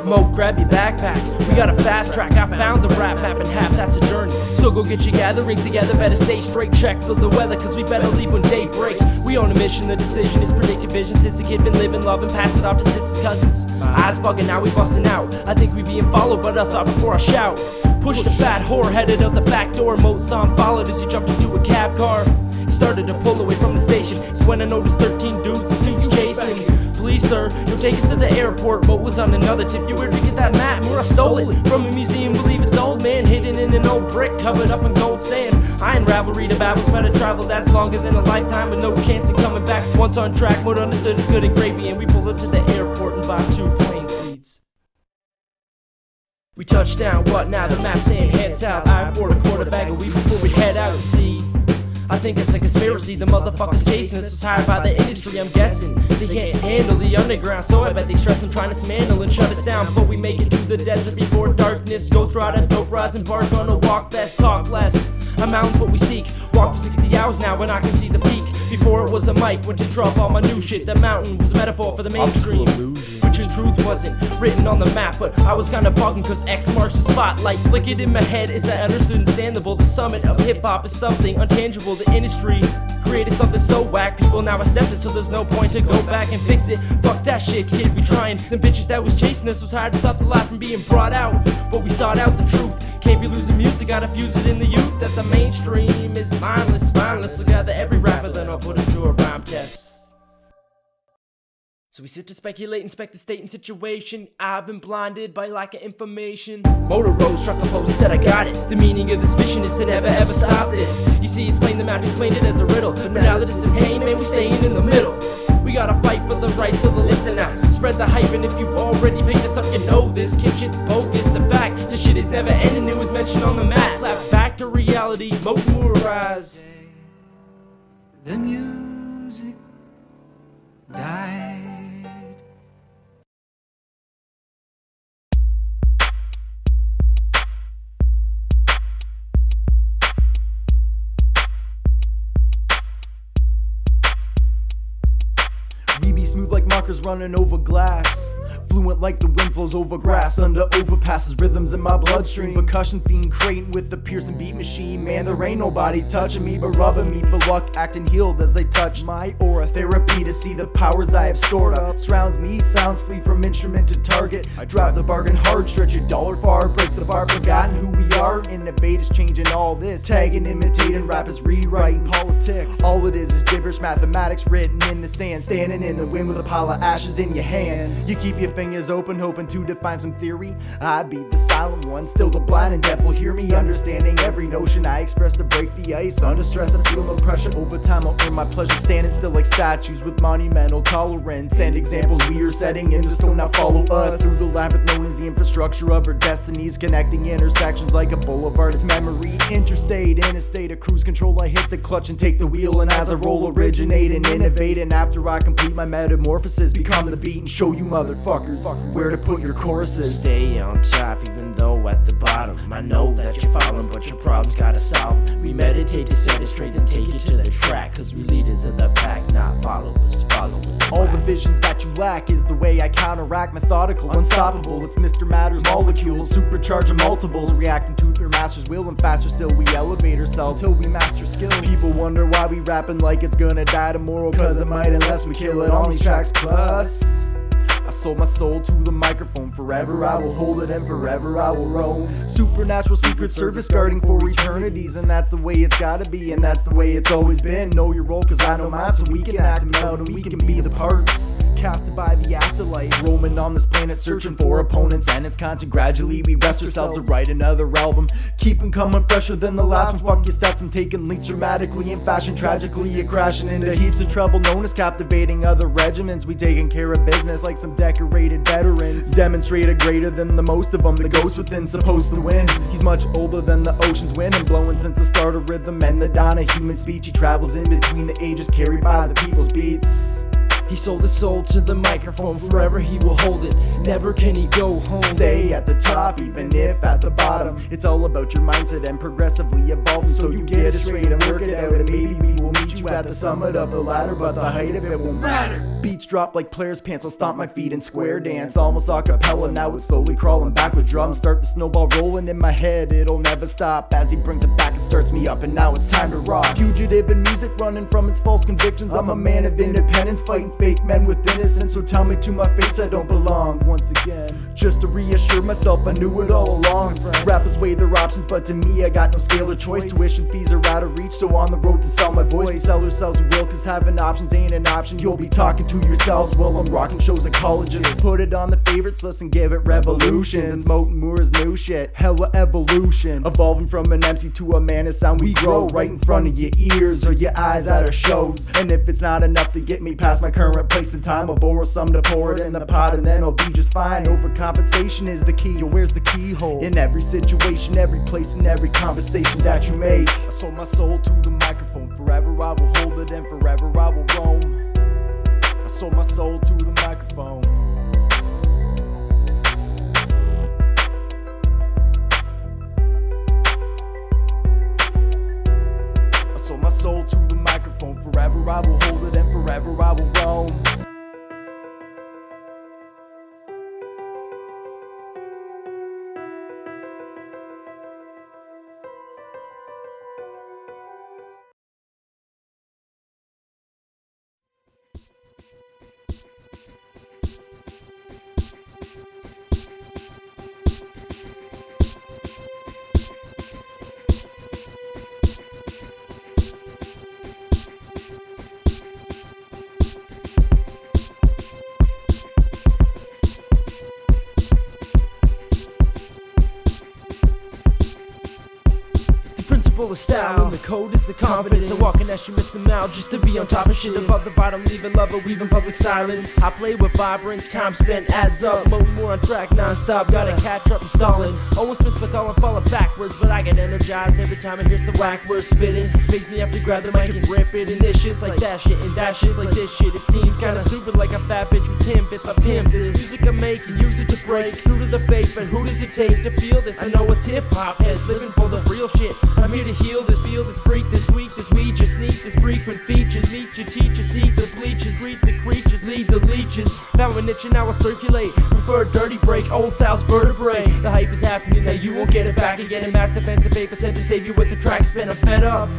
Mote, grab your backpack. We got a fast track. I found the rap app in half, that's a journey. So go get your gatherings together. Better stay straight, check for the weather, cause we better leave when day breaks. We on a mission, the decision is predictive vision. Since a kid been living, loving, pass it off to sisters, cousins. Eyes bugging, now we busting out. I think we being followed, but I thought before I shout. Push the fat whore, headed out the back door. Mote song followed as he jumped into a cab car. He started to pull away from the station. It's when I noticed 13 dudes in suits chasing. Please, sir, you'll take us to the airport. Mote was on another tip. You were to get that map, where I stole it from a museum. Believe it's old, man, hidden in an old brick, covered up in gold sand. I ain't revelry to babble, sweat to travel. That's longer than a lifetime, but no chance of coming back. Once on track, Mote understood it's good and gravy, and we pulled up to the airport and bought 2 plane seats. We touched down, what now? The map saying head south. I afford a quarter bag of weed before we head out to sea. I think it's a conspiracy, the motherfuckers chasing us was hired by the industry, I'm guessing. They can't handle the underground, so I bet they stress on trying to dismantle and shut us down. Before we make it to the desert before darkness, go through out dope rides, embark on a walk fast, talk less. A mountain's what we seek, walk for 60 hours now when I can see the peak. Before it was a mic, went to drop all my new shit. The mountain was a metaphor for the mainstream, which in truth wasn't written on the map. But I was kinda bugging cause X marks the spot. Like flickered in my head as I understood understandable. The summit of hip-hop is something untangible. The industry created something so whack, people now accept it, so there's no point to go back and fix it. Fuck that shit, kid, we trying. Them bitches that was chasing us was hard to stop the lie from being brought out, but we sought out the truth. Can't be losing music, gotta fuse it in the youth. That the mainstream is mindless, spineless. So gather every rapper, then I'll put it through a rhyme test. So we sit to speculate, inspect the state and situation. I've been blinded by lack of information. Tommorow struck a pose and said I got it. The meaning of this mission is to never ever stop this. You see, explain the map, explain it as a riddle. But now that it's obtained, man, we staying in the middle. We gotta fight for the rights of the listener. Spread the hype, and if you already picked us up, you know this. Kid shit's bogus, a fact. This shit is never ending, it was mentioned on the map. Slap back to reality, Mote rise. The music died. We be smooth like markers running over glass, fluent like the wind flows over grass. Under overpasses, rhythms in my bloodstream. Percussion fiend crating with the piercing beat machine. Man, there ain't nobody touching me but rubbing me for luck, acting healed as they touch my aura. Therapy to see the powers I have stored up. Surrounds me, sounds flee from instrument to target. I drive the bargain hard, stretch a dollar far, break the bar, forgotten who we are. Innovate is changing all this. Tagging, imitating, rap is rewriting politics. All it is gibberish mathematics written in the sand. Standing in the wind with a pile of ashes in your hand. You keep your fingers open, hoping to define some theory. I be the silent one, still the blind and deaf will hear me. Understanding every notion I express to break the ice. Under stress I feel no pressure, over time I'll earn my pleasure. Standing still like statues with monumental tolerance. And examples we are setting into stone now follow us. Through the labyrinth known as the infrastructure of our destinies. Connecting intersections like a boulevard, it's memory. Interstate, in a state of cruise control, I hit the clutch and take the wheel. And as I roll, originate and innovate. And after I complete my metamorphosis, become the beat and show you motherfuckers where to put your choruses. Stay on top even though at the bottom. I know that you're falling, but your problems gotta solve. We meditate to set it straight and take it to the track. Cause we leaders of the pack, not followers, following. All the visions that you lack is the way I counteract. Methodical, unstoppable, it's Mr. Matter's molecules. Supercharging multiples, reacting to their master's will. And faster still we elevate ourselves till we master skills. People wonder why we rapping like it's gonna die tomorrow. Cause it might unless we kill it on these tracks. Plus I sold my soul to the microphone. Forever I will hold it and forever I will roam. Supernatural secret service guarding for eternities. And that's the way it's gotta be, and that's the way it's always been. Know your role cause I know mine, so we can act them out and we can be the parts casted by the afterlife. Roaming on this planet searching for opponents, and it's constant. Gradually we rest ourselves to write another album. Keep 'em coming fresher than the last one. Fuck your steps, I'm taking leaps dramatically in fashion. Tragically you're crashing into heaps of trouble, known as captivating other regiments. We taking care of business like some decorated veterans. Demonstrated greater than the most of them. The ghost within supposed to win. He's much older than the ocean's wind and blowing since the start of rhythm and the dawn of human speech. He travels in between the ages, carried by the people's beats. He sold his soul to the microphone, forever he will hold it, never can he go home. Stay at the top even if at the bottom. It's all about your mindset and progressively evolving, so you get it straight and work it out. And maybe we will meet you at the summit of the ladder, but the height of it won't matter. Beats drop like players' pants, I'll stomp my feet in square dance. Almost a cappella, now it's slowly crawling back with drums. Start the snowball rolling in my head, it'll never stop. As he brings it back and starts me up, and now it's time to rock. Fugitive in music, running from his false convictions. I'm a man of independence, fighting fake men with innocence. So tell me to my face I don't belong once again. Just to reassure myself I knew it all along. Rappers weigh their options, but to me I got no scalar choice. Tuition fees are out of reach, so on the road to sell my voice. Sell yourselves who will, cause having options ain't an option. You'll be talking to yourselves while I'm rocking shows at colleges. Put it on the favorites list and give it revolutions. It's Mote and Moore's new shit, hella evolution. Evolving from an MC to a man of sound, we grow right in front of your ears or your eyes at our shows. And if it's not enough to get me past my current place in time, I'll borrow some to pour it in the pot and then I'll be just fine. Overcompensation is the key, or where's the keyhole? In every situation, every place, and every conversation that you make. I sold my soul to the microphone, forever I will hold it and forever I will roam. I sold my soul to the microphone. I sold my soul to the microphone, forever I will hold it and forever I will roam. full of style, and the code is the confidence. I walk in as you miss the mouth just to be on top of shit. Above the bottom, leaving love or weaving public silence. I play with vibrance, time spent adds up. More on track non-stop, gotta catch up and stalling. Almost miss my call and falling backwards, but I get energized every time I hear some whack words spitting. Makes me have to grab the mic and rip it. And this shit's like that shit, and that shit's like this shit. It seems kinda stupid, like a fat bitch with 10 bits. I pimp this music I make and use it to break through to the fake. But who does it take to feel this? I know it's hip-hop heads living for the real shit. I'm here to heal this, feel this freak, this week, this weed, just sneak, this frequent features. Meet your teachers, seek the bleachers, greet the creatures, lead the leeches. Found an itch and now I circulate. Prefer a dirty break, old South's vertebrae. The hype is happening, now you won't get it back again. And mass defensive paper sent to save you with the track spin. I'm fed up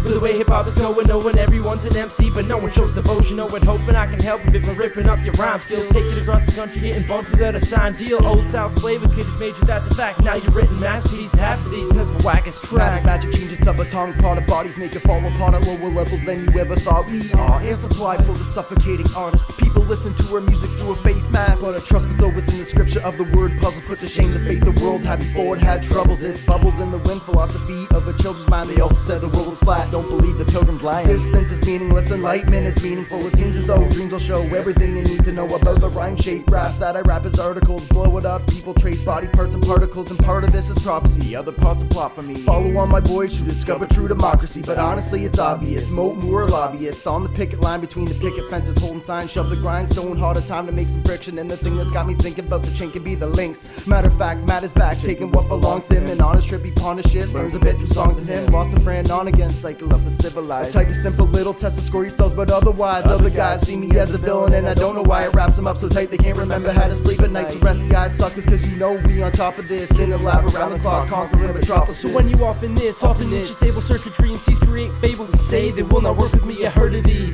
with the way hip-hop is going, knowing everyone's an MC, but no one shows devotion. No one hoping I can help a bit by ripping up your rhyme skills. Take it across the country, getting bumped without a signed deal. Old South flavor, kid is major, that's a fact. Now you're written masterpiece, Rhapsodies, and that's my wackest track. Magic changes subatomic part of bodies, make it fall upon at lower levels than you ever thought. We are air supply for the suffocating artists. People listen to our music through a face mask, but a trust but though within the scripture of the word puzzle. Put to shame the faith the world had before it had troubles. It bubbles in the wind, philosophy of a children's mind. They also said the world was flat, don't believe the pilgrim's lying. Existence is meaningless, enlightenment is meaningful. It seems as though dreams will show everything you need to know about the rhyme-shaped raps that I rap as articles. Blow it up, people trace body parts and particles, and part of this is prophecy, other parts a plot for me. Follow on my boys to discover true democracy, but honestly it's obvious. Mote Moore lobbyists on the picket line between the picket fences, holding signs, shove the grindstone, harder time to make some friction. And the thing that's got me thinking about the chain can be the links. Matter of fact, Matt is back, taking what belongs to him. And on his trip he pawned his shit, learns a bit through songs of him. Lost a friend on again, cycle of the civilized. A type of simple little test to score yourselves, but otherwise other guys see me as a villain, and I don't know why it wraps them up so tight they can't remember how to sleep at night. So rest of guys suckers, cause you know we on top of this, in the lab around the clock, conquering metropolis. So when you off in this, stable circuitry, MCs create fables and say they will not work with me. I heard of the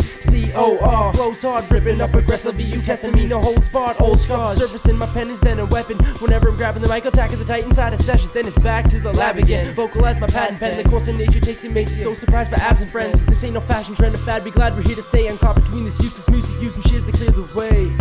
COR flows hard, ripping up aggressively. You testing me, no holds barred, old scars. Surfacing my pen is then a weapon. Whenever I'm grabbing the mic, attacking the tight inside of sessions, then it's back to the lab again. Vocalize my patent pen, the course of nature takes it, makes it so surprised by absent friends. This ain't no fashion trend, a fad. Be glad we're here to stay and caught between this useless music, using shears to clear the way.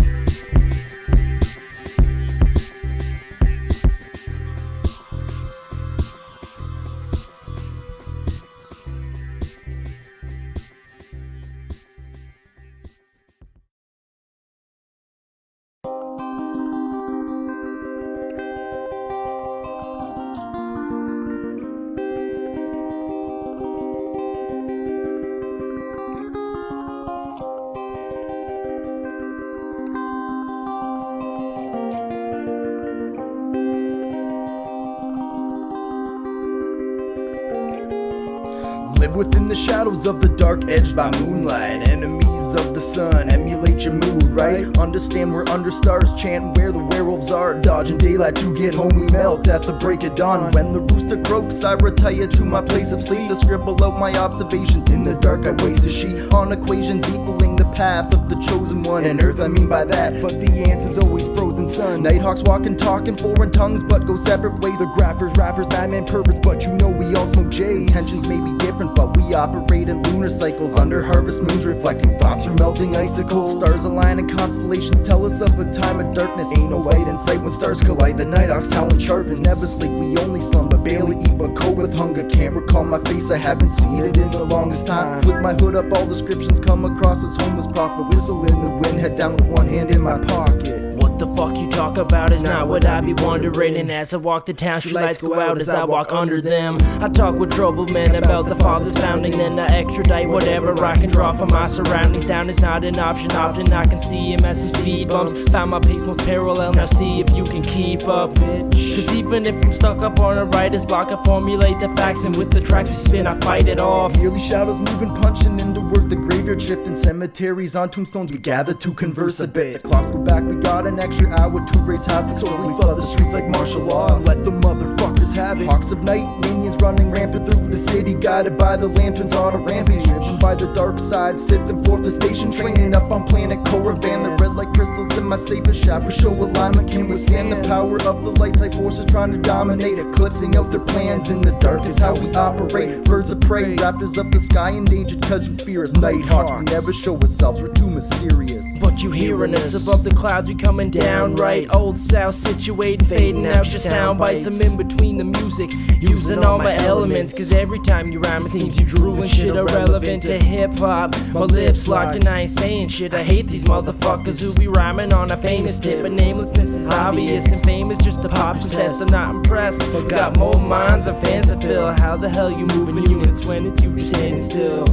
Live within the shadows of the dark, edged by moonlight. Enemies of the sun, emulate your mood, right? Understand we're under stars, chanting where the werewolves are. Dodging daylight to get home, we melt at the break of dawn. When the rooster croaks, I retire to my place of sleep to scribble out my observations. In the dark, I waste a sheet on equations equaling the path of the chosen one. And earth, I mean by that, but the answer's always frozen sun. Nighthawks walking, talking foreign tongues, but go separate ways. The graphers, rappers, Batman, perverts, but you know we all smoke J's. Intentions may be different, but we operate in lunar cycles. Under harvest moons, reflecting thoughts from melting icicles. Stars align and constellations tell us of a time of darkness. Ain't no light in sight when stars collide. The Nighthawks' talent sharpens. Never sleep, we only slumber. Barely eat, but cope with hunger. Can't recall my face, I haven't seen it in the longest time. With my hood up, all descriptions come across as homeless prophet. Whistle in the wind, head down with one hand in my pocket. What the fuck you talk about is not what I be wondering. And as I walk the town, street lights go out as I walk under them. I talk with troubled men about the father's founding, then I extradite whatever I can draw from my surroundings. Down is not an option, often I can see him as some speed bumps. Found my pace most parallel, now see if you can keep up, bitch. Cause even if I'm stuck up on a writer's block, I formulate the facts, and with the tracks we spin, I fight it off. Yearly shadows moving, punching into work, the graveyard shift in cemeteries. On tombstones we gather to converse a bit. The clocks go back, we got an extra hour to raise habits, so we flood the streets like martial law and let the motherfuckers have it. Hawks of night, minions running rampant through the city, guided by the lanterns on a rampage, driven by the dark side, sifting forth the station, training up on planet Korriban. The red like crystals in my saber shop, shows alignment can withstand the power of the light type forces trying to dominate, eclipsing out their plans. In the dark is how we operate. Birds of prey, raptors of the sky, endangered cause you fear us. Nighthawks, we never show ourselves, we're too mysterious. But you hearing us above the clouds, we coming downright old South situated, fading out your sound bites. I'm in between the music, using all my elements, cause every time you rhyme it seems you drooling shit irrelevant to hip-hop. My lips locked and I ain't saying shit. I hate these motherfuckers who be rhyming on a famous tip, but namelessness is obvious and fame is just a pop's test. I'm not impressed, but got more minds and fans to fill. How the hell you moving units when it's you just standing still?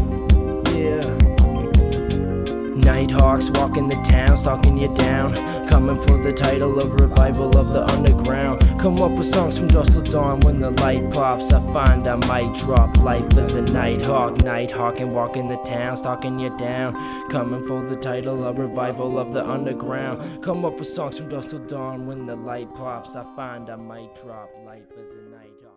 Yeah. Nighthawks walking the town, stalking you down, coming for the title of revival of the underground. Come up with songs from dusk till dawn. When the light pops, I find I might drop. Life as a nighthawk, and walking the town, stalking you down, coming for the title of revival of the underground. Come up with songs from dusk till dawn. When the light pops, I find I might drop. Life as a nighthawk.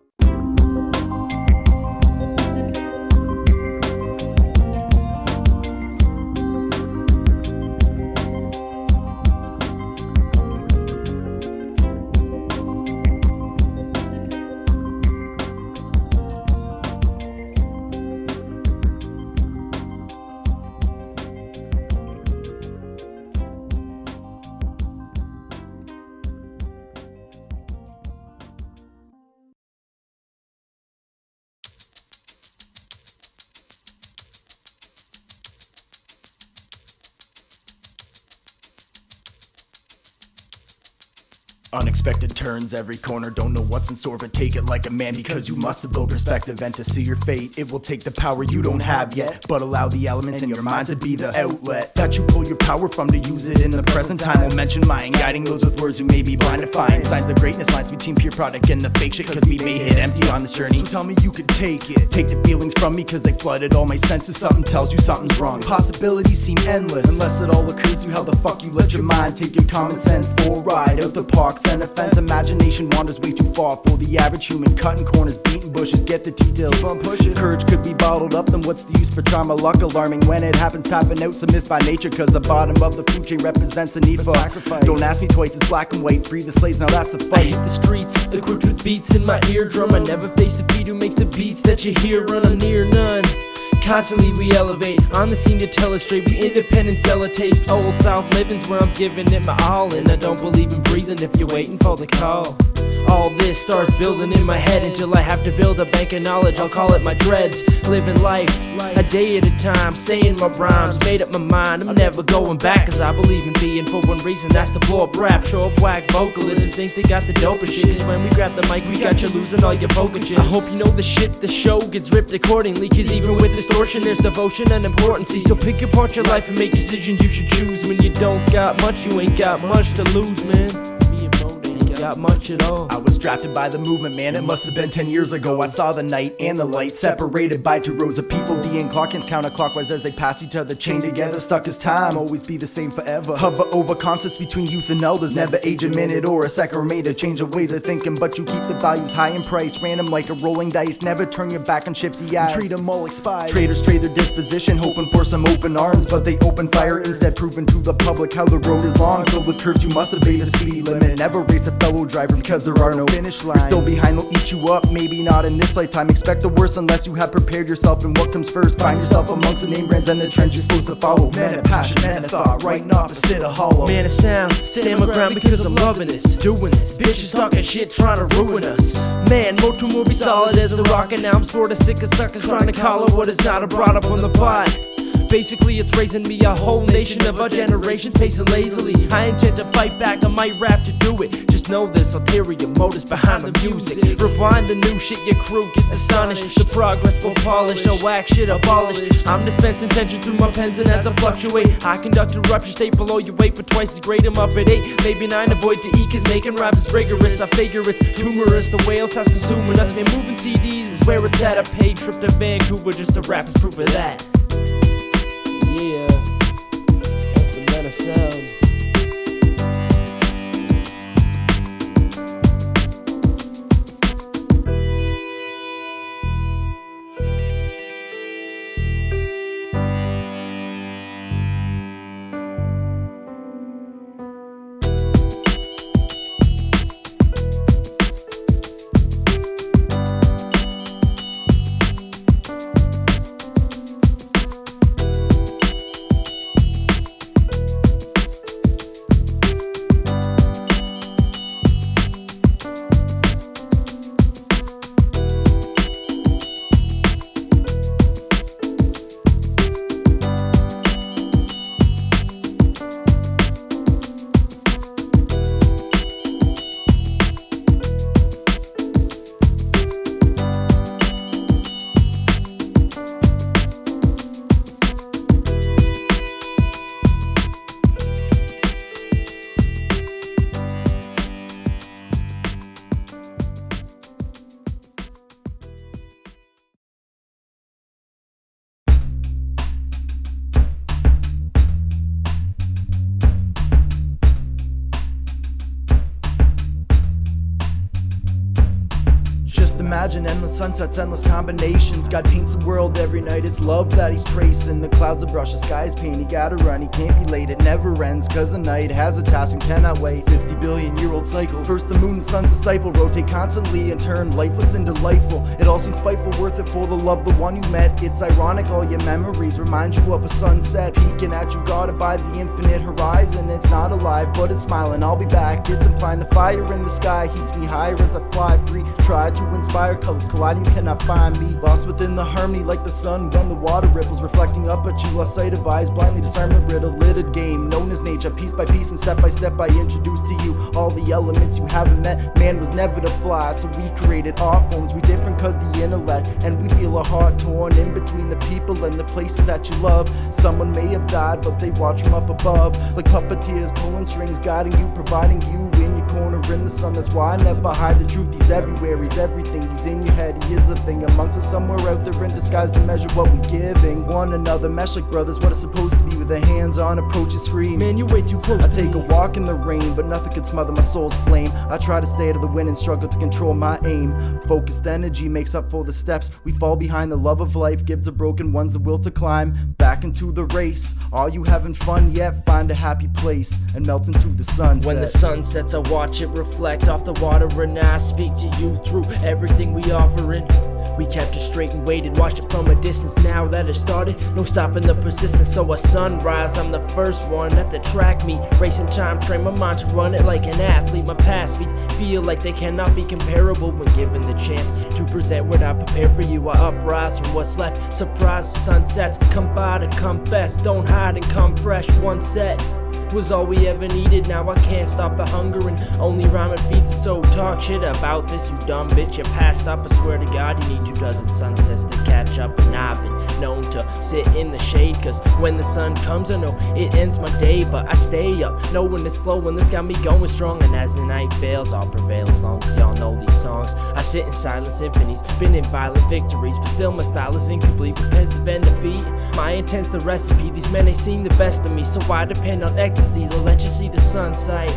Unexpected turns every corner, don't know what's in store, but take it like a man, because you must have built perspective, and to see your fate, it will take the power you don't have yet, but allow the elements in your mind to be the outlet that you pull your power from to use it in the present time. I'll mention mine, guiding those with words who may be blind to find signs of greatness, lines between pure product and the fake shit, cause we may hit empty on this journey. So tell me you could take it, take the feelings from me, cause they flooded all my senses. Something tells you something's wrong. Possibilities seem endless, unless it all occurs to you how the fuck you let your mind take your common sense for a ride out the parks and a fence. Imagination wanders way too far for the average human, cutting corners, beating bushes, get the details. Keep on pushing. Courage could be bottled up, then what's the use for trauma? Luck alarming when it happens, tapping out, submissive by nature, cause the bottom of the food chain represents a need for sacrifice. Don't ask me twice, it's black and white, free the slaves, now that's the fight. I hit the streets, equipped with beats in my eardrum. I never face defeat, who makes the beats that you hear run? I'm near none. Constantly we elevate, on the scene to tell it straight. We independent sellotapes, old South living's where I'm giving it my all. And I don't believe in breathing if you're waiting for the call. All this starts building in my head until I have to build a bank of knowledge. I'll call it my dreads. Living life a day at a time, saying my rhymes, made up my mind. I'm never going back, cause I believe in being for one reason, that's to blow up rap. Show up whack vocalists who think they got the dopest shit, cause when we grab the mic we got you losing all your poker chips. I hope you know the shit, the show gets ripped accordingly, cause even with distortion there's devotion and importance. So pick apart your life and make decisions you should choose. When you don't got much, you ain't got much to lose, man. Me and Mote ain't got much at all. I was drafted by the movement, man, it must have been 10 years ago. I saw the night and the light, separated by two rows of people. The clockings counterclockwise as they pass each other, chained together, stuck as time, always be the same forever. Hover over concepts between youth and elders, never age a minute or a second, or made a change of ways of thinking, but you keep the values high in price. Random like a rolling dice, never turn your back and shift the eyes, treat them all like spies. Traitors trade their disposition, hoping for some open arms, but they open fire instead, proving to the public how the road is long, filled with curves. You must obey the speed limit, never race a fellow driver because there are no finish lines. You're still behind, they'll eat you up, maybe not in this lifetime. Expect the worst unless you have prepared yourself, and what comes first, find yourself amongst the name brands and the trends you're supposed to follow. Man of passion, man of thought, writing opposite of hollow. Man of sound, stand my ground because I'm loving this, doing this. Bitches talking shit, trying to ruin us. Man, Mote will be solid as a rock, and now I'm sorta sick of suckers trying to call it what is not. I brought up on the pot. Basically it's raising me a whole nation of our generations pacing lazily. I intend to fight back, I might rap to do it. Just know there's ulterior motives behind the music. Rewind the new shit, your crew gets astonished. The progress will polish, no whack shit abolished. I'm dispensing tension through my pens, and as I fluctuate I conduct a rupture state below your weight, but twice as great. I'm up at 8, maybe 9, avoid to eat cause making rap is rigorous. I figure it's humorous, the whales has consuming us. Man, moving CDs is where it's at. A paid trip to Vancouver just to rap is proof of that. Yeah, that's the better sound. imagine endless sunsets, endless combinations. God paints the world every night, it's love that he's tracing. The clouds are brush, the sky's pain, he gotta run, he can't be late. It never ends, cause the night has a task and cannot wait. 50 billion year old cycle, first the moon, the sun's disciple, rotate constantly and turn lifeless into delightful. It all seems spiteful, worth it for the love, the one you met. It's ironic, all your memories remind you of a sunset peeking at you, guarded by the infinite horizon. It's not alive, but it's smiling, I'll be back. It's implying the fire in the sky heats me higher as I fly free. Try to inspire, colors colliding, cannot find me. Lost within the harmony like the sun when the water ripples, reflecting up at you. Lost sight of eyes, blindly discern the riddle. Littered game known as nature, piece by piece and step by step I introduce to you all the elements you haven't met. Man was never to fly, so we created art forms. We different cause the intellect, and we feel a heart torn in between the people and the places that you love. Someone may have died, but they watch from up above, like puppeteers pulling strings, guiding you, providing you in your corner in the sun. That's why I never hide the truth. He's everywhere, he's everything, he's in your head, he is the thing amongst us, somewhere out there in disguise to measure what we're giving one another. Mesh like brothers, what it's supposed to be, with a hands-on approach. You scream, Man, you way too close I to take a me. walk in the rain, but nothing can smother my soul's flame. I try to stay out of the wind and struggle to control my aim. Focused energy makes up for the steps we fall behind. The love of life gives the broken ones the will to climb back into the race. Are you having fun yet? Find a happy place and melt into the sunset. When the sun sets, I watch it reflect off the water, and I speak to you through everything we offering. We kept it straight and waited, watched it from a distance. Now that it started, no stopping the persistence. So a sunrise, I'm the first one at the track meet, racing time, train my mind to run it like an athlete. My past feats feel like they cannot be comparable when given the chance to present what I prepared for you. I uprise from what's left, surprise the sunsets, come by to confess, don't hide and come fresh. One set was all we ever needed. Now I can't stop the hunger and only rhyming feeds it. So talk shit about this, you dumb bitch. You passed up, I swear to God, you need 24 sunsets to catch up. And I've been known to sit in the shade, cause when the sun comes I know it ends my day. But I stay up, knowing this flowing, this got me going strong. And as the night fails, I'll prevail as long as y'all know these songs. I sit in silent symphonies, been in violent victories, but still my style is incomplete with pens to defend defeat. My intent's the recipe, these men ain't seen the best of me, so I depend on ecstasy to let you see the sunset.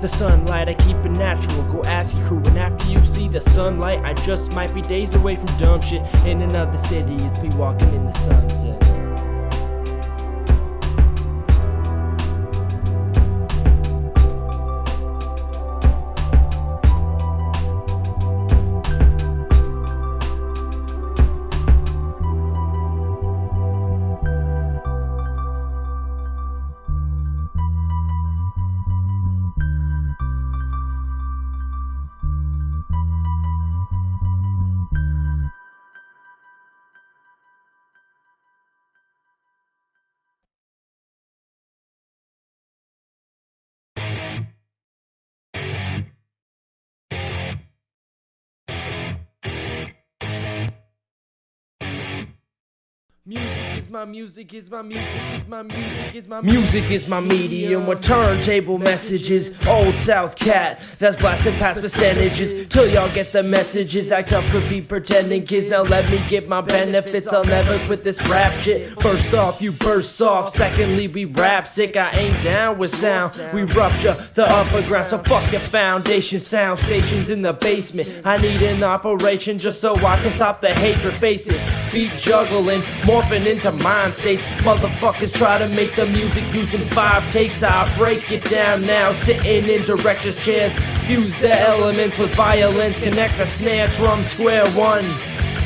The sunlight, I keep it natural, go ask your crew. And after you see the sunlight, I just might be days away from dumb shit in another city. It's me walking in the sunset. Music is my music, is my music, is my music, is my music is my medium with turntable messages. Old South cat that's blasting past percentages till y'all get the messages. Act up could be pretending kids. Now let me get my benefits. I'll never quit this rap shit. First off, you burst off. Secondly, we rap sick. I ain't down with sound. We rupture the upper ground. So fuck your foundation. Sound stations in the basement. I need an operation just so I can stop the hatred. Face it, beat juggling, morphing into mind states. Motherfuckers try to make the music using 5 takes. I'll break it down now, sitting in director's chairs. Fuse the elements with violence, connect the snare drum, square one.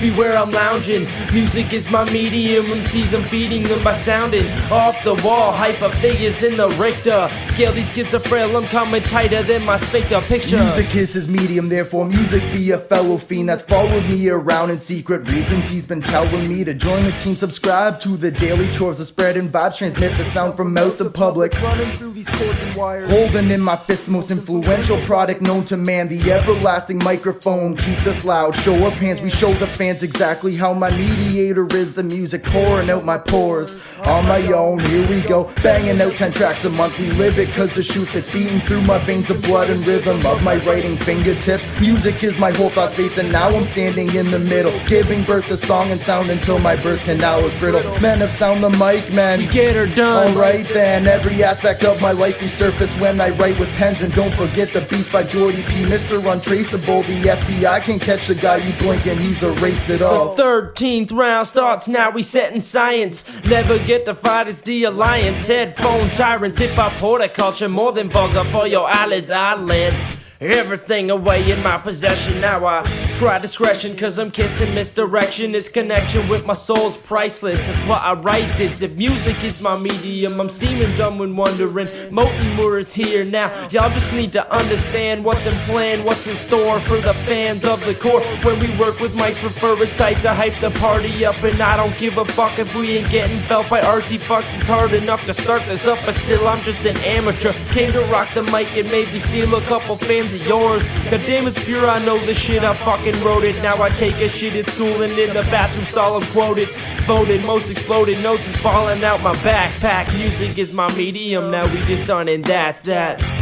Beware I'm lounging, music is my medium. MCs I'm feeding them by sounding off the wall. Hyper figures in the Richter scale. These kids are frail, I'm coming tighter than my spectre picture. Music is his medium, therefore music be a fellow fiend that's followed me around in secret reasons. He's been telling me to join the team, subscribe to the daily chores of spreading vibes, transmit the sound from out the public, running through these cords and wires, holding in my fist the most influential product known to man. The everlasting microphone keeps us loud, show up hands, we show the fans understands exactly how my mediator is. The music pouring out my pores on my own. Here we go, banging out 10 tracks a month. We live it cause the shoot that's beating through my veins of blood and rhythm of my writing fingertips. Music is my whole thought space, and now I'm standing in the middle, giving birth to song and sound until my birth canal is brittle. Men of sound the mic, man, We get her done. alright then, every aspect of my life resurface when I write with pens. And don't forget the beats by Jordy P, Mr. Untraceable. The FBI can't catch the guy, you blink and he's erased it all. The 13th round starts now, we set in science. Never get to fight, it's the alliance. Headphone tyrants, hip-hop horticulture, more than vulgar for your eyelids. I land everything away in my possession. Now I try discretion cause I'm kissing misdirection. This connection with my soul's priceless, that's why I write this. If music is my medium, I'm seeming dumb when wondering. Mote and Moore is here now, y'all just need to understand what's in plan, what's in store for the fans of the core. When we work with mics, prefer it's tight to hype the party up. And I don't give a fuck if we ain't getting felt by artsy fucks. It's hard enough to start this up, but still I'm just an amateur. Came to rock the mic and maybe steal a couple fans of yours. God damn, it's pure, I know the shit, I fucking wrote it. Now I take a shit at school and in the bathroom stall I'm quoted. Voted most exploded notes is falling out my backpack. Music is my medium, now we just done and that's that.